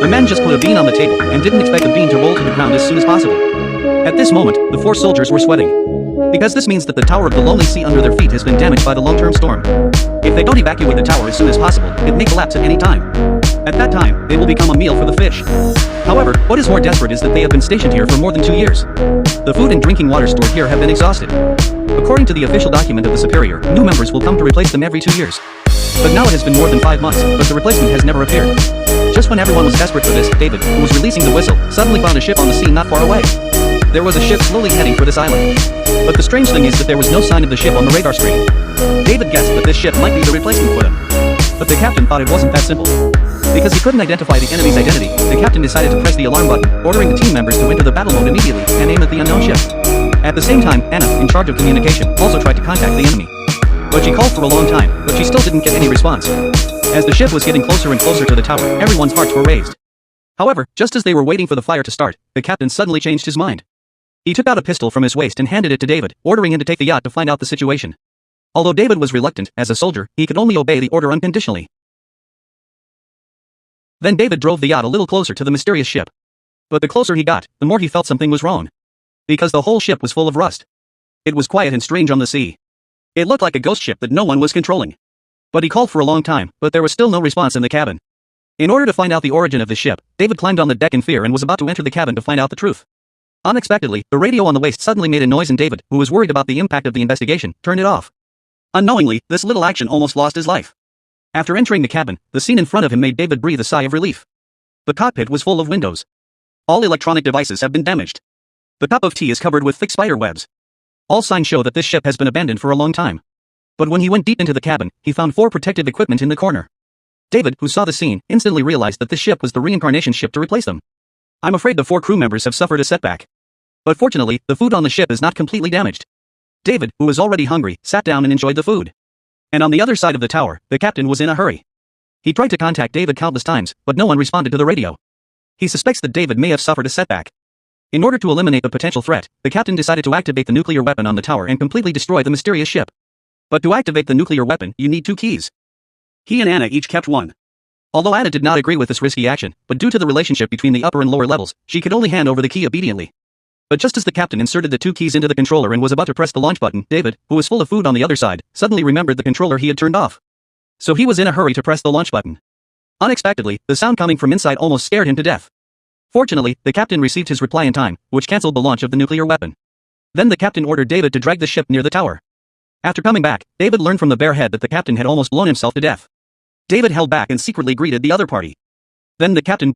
The men just put a bean on the table and didn't expect the bean to roll to the ground as soon as possible. At this moment, the 4 soldiers were sweating. Because this means that the Tower of the Lonely Sea under their feet has been damaged by the long-term storm. If they don't evacuate the tower as soon as possible, it may collapse at any time. At that time, they will become a meal for the fish. However, what is more desperate is that they have been stationed here for more than 2 years. The food and drinking water stored here have been exhausted. According to the official document of the Superior, new members will come to replace them every 2 years. But now it has been more than 5 months, but the replacement has never appeared. Just when everyone was desperate for this, David, who was releasing the whistle, suddenly found a ship on the sea not far away. There was a ship slowly heading for this island. But the strange thing is that there was no sign of the ship on the radar screen. David guessed that this ship might be the replacement for them. But the captain thought it wasn't that simple. Because he couldn't identify the enemy's identity, the captain decided to press the alarm button, ordering the team members to enter the battle mode immediately and aim at the unknown ship. At the same time, Anna, in charge of communication, also tried to contact the enemy. But she called for a long time, but she still didn't get any response. As the ship was getting closer and closer to the tower, everyone's hearts were raised. However, just as they were waiting for the fire to start, the captain suddenly changed his mind. He took out a pistol from his waist and handed it to David, ordering him to take the yacht to find out the situation. Although David was reluctant, as a soldier, he could only obey the order unconditionally. Then David drove the yacht a little closer to the mysterious ship. But the closer he got, the more he felt something was wrong. Because the whole ship was full of rust. It was quiet and strange on the sea. It looked like a ghost ship that no one was controlling. But he called for a long time, but there was still no response in the cabin. In order to find out the origin of the ship, David climbed on the deck in fear and was about to enter the cabin to find out the truth. Unexpectedly, the radio on the waist suddenly made a noise and David, who was worried about the impact of the investigation, turned it off. Unknowingly, this little action almost lost his life. After entering the cabin, the scene in front of him made David breathe a sigh of relief. The cockpit was full of windows. All electronic devices have been damaged. The cup of tea is covered with thick spider webs. All signs show that this ship has been abandoned for a long time. But when he went deep into the cabin, he found 4 protective equipment in the corner. David, who saw the scene, instantly realized that this ship was the reincarnation ship to replace them. I'm afraid the 4 crew members have suffered a setback. But fortunately, the food on the ship is not completely damaged. David, who was already hungry, sat down and enjoyed the food. And on the other side of the tower, the captain was in a hurry. He tried to contact David countless times, but no one responded to the radio. He suspects that David may have suffered a setback. In order to eliminate the potential threat, the captain decided to activate the nuclear weapon on the tower and completely destroy the mysterious ship. But to activate the nuclear weapon, you need 2 keys. He and Anna each kept one. Although Anna did not agree with this risky action, but due to the relationship between the upper and lower levels, she could only hand over the key obediently. But just as the captain inserted the 2 keys into the controller and was about to press the launch button, David, who was full of food on the other side, suddenly remembered the controller he had turned off. So he was in a hurry to press the launch button. Unexpectedly, the sound coming from inside almost scared him to death. Fortunately, the captain received his reply in time, which cancelled the launch of the nuclear weapon. Then the captain ordered David to drag the ship near the tower. After coming back, David learned from the bare head that the captain had almost blown himself to death. David held back and secretly greeted the other party. Then the captain